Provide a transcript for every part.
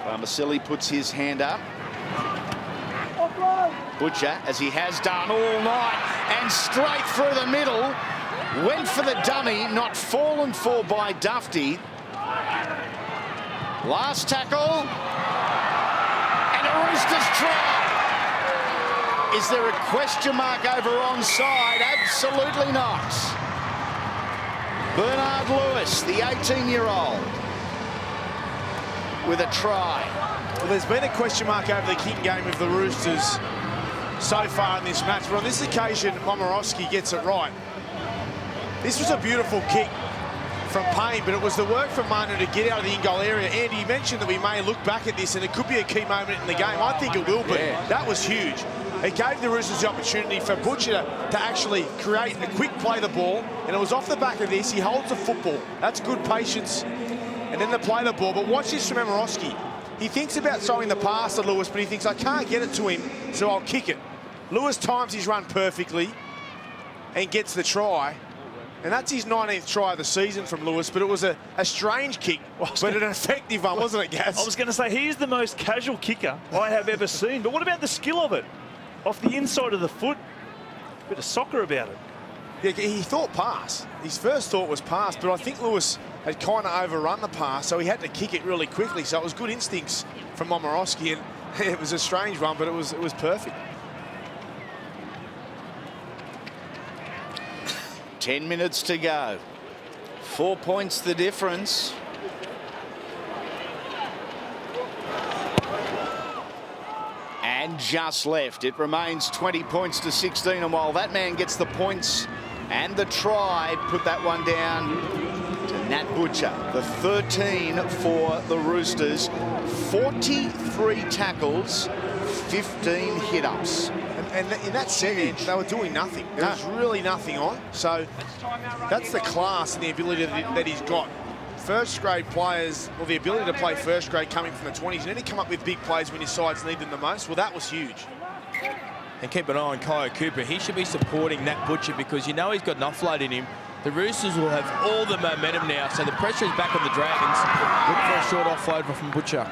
Farmasili puts his hand up. Butcher, as he has done all night, and straight through the middle. Went for the dummy, not fallen for by Dufty. Last tackle. And a Roosters try. Is there a question mark over onside? Absolutely not. Bernard Lewis, the 18-year-old, with a try. Well, there's been a question mark over the kicking game of the Roosters so far in this match, but on this occasion, Momorowski gets it right. This was a beautiful kick from Payne, but it was the work from Manu to get out of the in-goal area. Andy, you mentioned that we may look back at this and it could be a key moment in the game. I think it will be. Yeah. That was huge. It gave the Roosters the opportunity for Butcher to actually create a quick play the ball, and it was off the back of this. He holds the football. That's good patience. And then they play the ball. But watch this from Momorowski. He thinks about throwing the pass to Lewis, but he thinks, I can't get it to him, so I'll kick it. Lewis times his run perfectly and gets the try. And that's his 19th try of the season from Lewis, but it was a strange kick, but an effective one, wasn't it, Gaz? I was going to say, he's the most casual kicker I have ever seen. But what about the skill of it? Off the inside of the foot, bit of soccer about it. Yeah, he thought pass. His first thought was pass, but I think Lewis had kind of overrun the pass, so he had to kick it really quickly. So it was good instincts from Momorowski, and it was a strange one, but it was perfect. 10 minutes to go. 4 points the difference. And just left. It remains 20 points to 16. And while that man gets the points and the try, put that one down to Nat Butcher. The 13 for the Roosters. 43 tackles, 15 hit-ups. And in that second, they were doing nothing. There was really nothing on. So that's the class and the ability that he's got. First grade players, or the ability to play first grade coming from the 20s, you need to come up with big plays when your sides need them the most. Well, that was huge. And keep an eye on Kyle Cooper. He should be supporting Nat Butcher because you know he's got an offload in him. The Roosters will have all the momentum now, so the pressure is back on the Dragons. Look for a short offload from Butcher.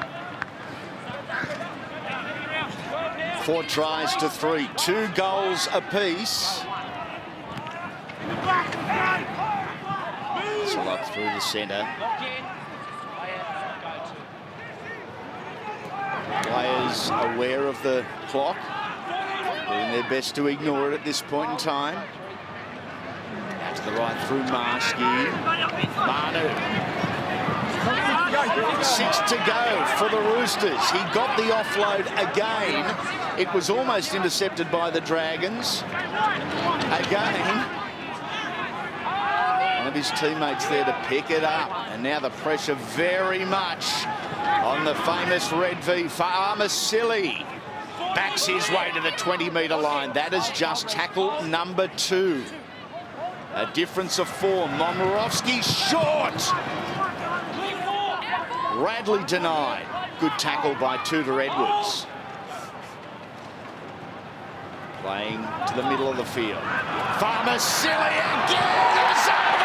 4 tries to 3, 2 goals apiece. Up through the centre. Players aware of the clock, doing their best to ignore it at this point in time. Out to the right through Marski. Manu. 6 to go for the Roosters. He got the offload again. It was almost intercepted by the Dragons. Again. Of his teammates there to pick it up, and now the pressure very much on the famous Red V. Farmasili backs his way to the 20-metre line. That is just tackle number 2. A difference of 4. Momorowski short. Radley denied. Good tackle by Tudor Edwards. Playing to the middle of the field. Farmasili again is over.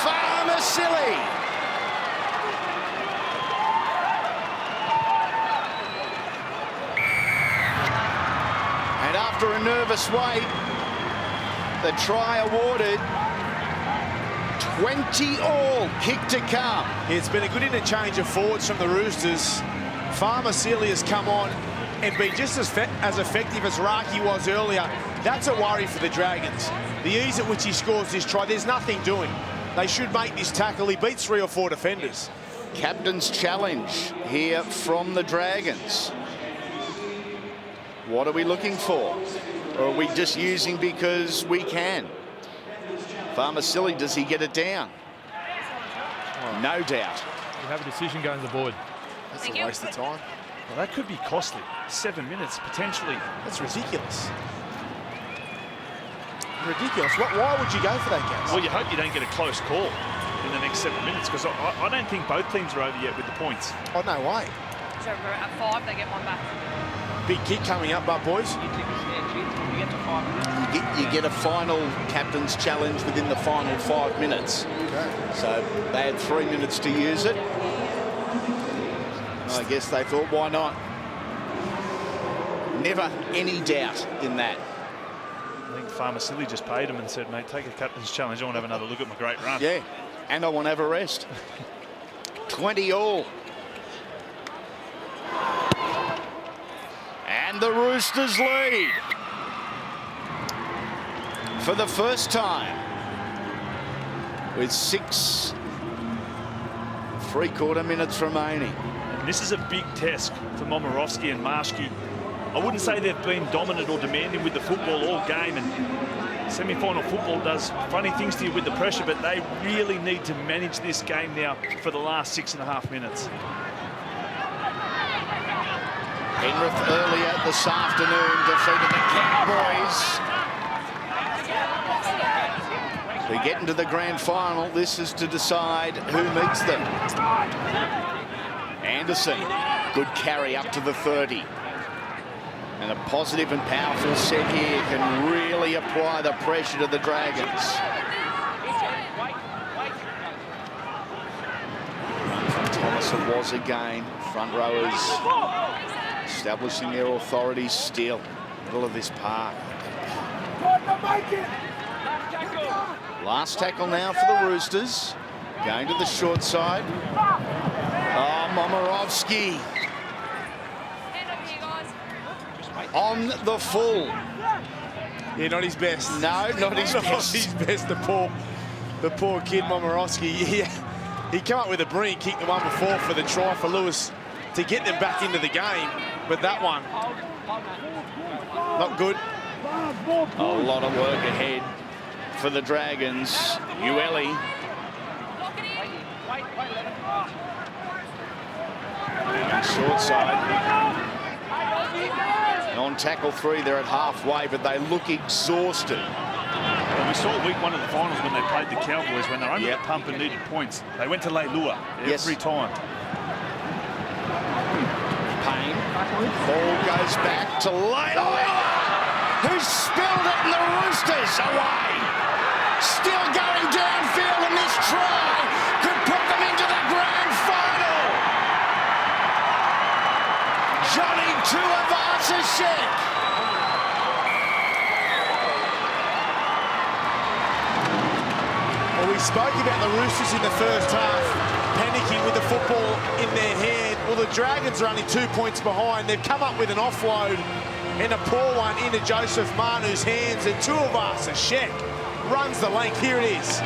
Farmasili. And after a nervous wait, the try awarded. 20 all, kick to come. It's been a good interchange of forwards from the Roosters. Farmasili has come on and been just as effective as Raki was earlier. That's a worry for the Dragons. The ease at which he scores this try, there's nothing doing. They should make this tackle. He beats 3 or 4 defenders. Captain's challenge here from the Dragons. What are we looking for? Or are we just using because we can? Farmasili, does he get it down? Oh, no doubt. You have a decision going to the board. That's a waste of time. Well, that could be costly. 7 minutes, potentially. That's ridiculous. Ridiculous. Why would you go for that, Gaz? Well, you hope you don't get a close call in the next 7 minutes, because I don't think both teams are over yet with the points. Oh, no way. So at 5, they get 1 back. Big kick coming up, but boys. You get a final captain's challenge within the final 5 minutes. Okay. So they had 3 minutes to use it. I guess they thought, why not? Never any doubt in that. I think Farmer Silly just paid him and said, mate, take a captain's challenge. I want to have another look at my great run. Yeah, and I want to have a rest. 20 all. And the Roosters lead. For the first time. With 6 3/4 minutes remaining. And this is a big test for Momorowski and Marshke. I wouldn't say they've been dominant or demanding with the football all game, and semi-final football does funny things to you with the pressure, but they really need to manage this game now for the last 6.5 minutes. Penrith earlier this afternoon defeated the Cowboys. To get into the grand final, this is to decide who meets them. Anderson, good carry up to the 30. And a positive and powerful set here can really apply the pressure to the Dragons. Thomas it was again. Front rowers establishing their authority still. Middle of this park. Last tackle now for the Roosters. Going to the short side. Oh, Momorowski. On the full. Yeah, not his best. No, not his best. Not his best, the poor kid, Momorowski. Yeah, he came up with a brilliant kick the one before for the try for Lewis to get them back into the game. But that one, not good. A lot of work ahead for the Dragons. Ueli. Short side. And on tackle 3, they're at halfway, but they look exhausted. Well, we saw week 1 of the finals when they played the Cowboys, when they're under the pump and needed points. They went to Leilua every time. Payne. Ball goes back to Leilua, who spilled it, and the Roosters away. Still going downfield, and this try could put them into the grand final. Johnny Tuivasa-Sheck. Well, we spoke about the Roosters in the first half, panicking with the football in their hand. Well, the Dragons are only 2 points behind. They've come up with an offload and a poor one into Joseph Manu's hands, and Tuivasa-Sheck runs the length. Here it is.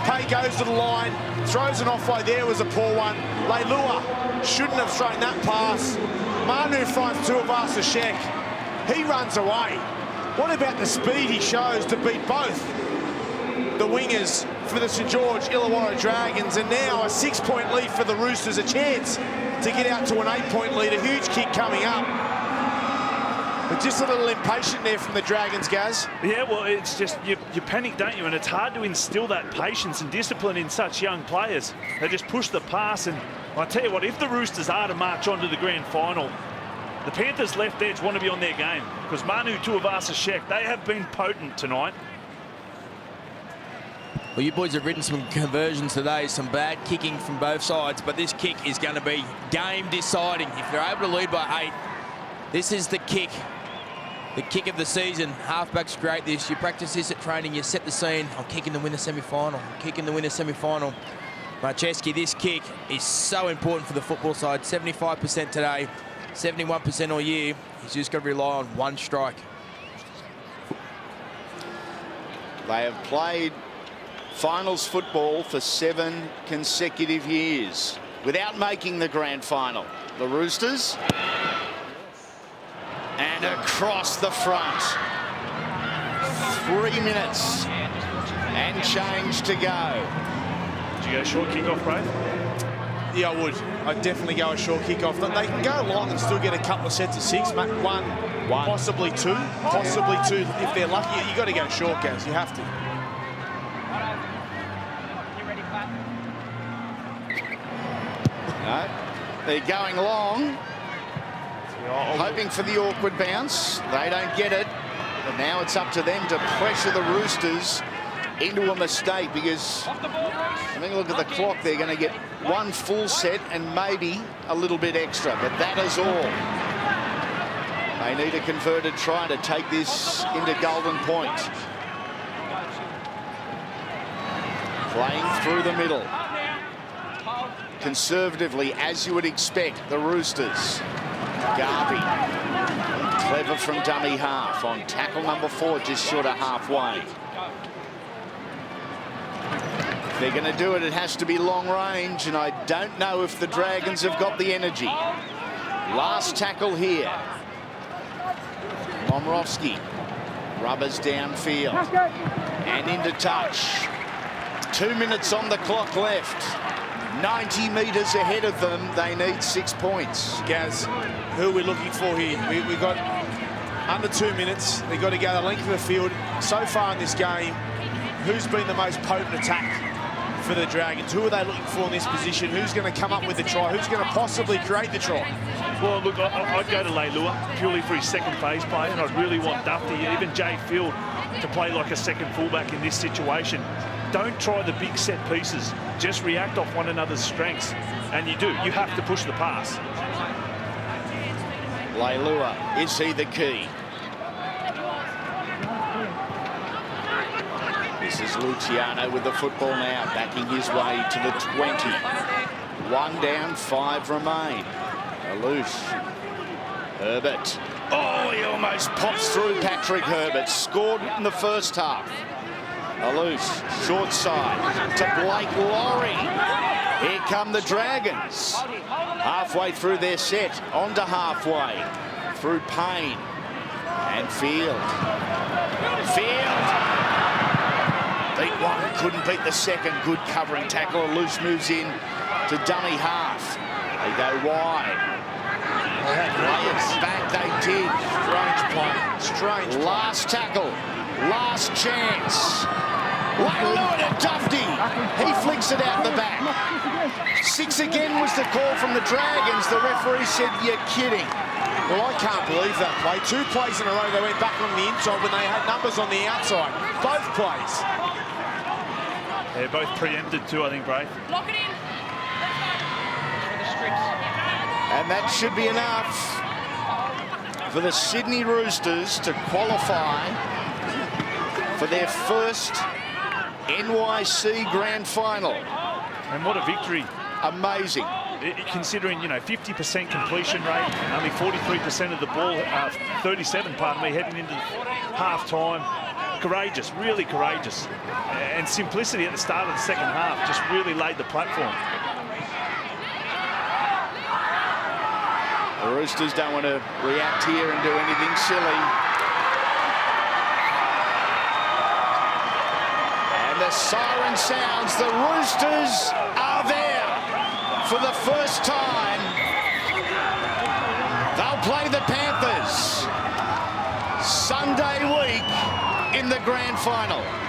Pay goes to the line, throws an offload. There was a poor one. Leilua shouldn't have thrown that pass. Manu fronts Tuivasa-Sheck. He runs away. What about the speed he shows to beat both the wingers for the St George Illawarra Dragons? And now a 6-point lead for the Roosters, a chance to get out to an 8-point lead. A huge kick coming up. But just a little impatient there from the Dragons, Gaz. Yeah, well, it's just, you panic, don't you? And it's hard to instill that patience and discipline in such young players. They just push the pass, and I tell you what, if the Roosters are to march on to the grand final, the Panthers' left edge want to be on their game, because Manu Tuivasa-Sheck, they have been potent tonight. Well, you boys have written some conversions today, some bad kicking from both sides, but this kick is going to be game deciding. If they're able to lead by 8, this is the kick of the season. Halfback's great this. You practice this at training, you set the scene. I'm kicking to win the semi-final. I'm kicking to win the semi-final. Marcheski, this kick is so important for the football side. 75% today, 71% all year. He's just got to rely on one strike. They have played finals football for 7 consecutive years without making the grand final. The Roosters. And across the front. 3 minutes and change to go. Did you go short kick-off, Brave? Yeah, I would. I'd definitely go a short kick-off. They can go long and still get a couple of sets of 6, mate. One, possibly 2. Possibly 2 if they're lucky. You got to go short, guys. You have to. No, they're going long. hoping for the awkward bounce. They don't get it. But now it's up to them to pressure the Roosters into a mistake, because I think, look at the clock, they're going to get one full set and maybe a little bit extra, but that is all. They need a converted try to take this into golden point. Playing through the middle. Conservatively, as you would expect, the Roosters. Garvey. Clever from dummy half on tackle number 4, just short of halfway. If they're going to do it, it has to be long range, and I don't know if the Dragons have got the energy. Last tackle here. Momorowski rubbers downfield and into touch. 2 minutes on the clock left. 90 metres ahead of them. They need 6 points. Gaz, who are we looking for here? We've got under 2 minutes. They've got to go the length of the field. So far in this game, who's been the most potent attack for the Dragons? Who are they looking for in this position? Who's going to come up with the try? Who's going to possibly create the try? Well, look, I'd go to Leilua purely for his second phase play, and I'd really want Duffy, even Jay Field, to play like a second fullback in this situation. Don't try the big set pieces. Just react off one another's strengths. And you do. You have to push the pass. Leilua, is he the key? This is Luciano with the football now, backing his way to the 20. 1 down, 5 remain. Aloof. Herbert. Oh, he almost pops through Patrick Herbert. Scored in the first half. Aloof, short side to Blake Laurie. Here come the Dragons. Halfway through their set, onto halfway. Through Payne and Field. Beat one, couldn't beat the second. Good covering tackle. Aloof moves in to dummy half. They go wide. Players back, they did. Strange play. Strange play. Last tackle. Last chance. Leilua to Dufty. He flicks it out the back. 6 again was the call from the Dragons. The referee said, "You're kidding." Well, I can't believe that play. 2 plays in a row, they went back on the inside when they had numbers on the outside. Both plays. They're both preempted too, I think, Braith. Lock it in. And that should be enough for the Sydney Roosters to qualify for their first NYC Grand Final. And what a victory. Amazing. Considering, 50% completion rate, only 43% of the ball, 37, pardon me, heading into half-time. Courageous, really courageous. And simplicity at the start of the second half just really laid the platform. The Roosters don't want to react here and do anything silly. And the siren sounds. The Roosters are there for the first time. They'll play the Panthers Sunday week in the grand final.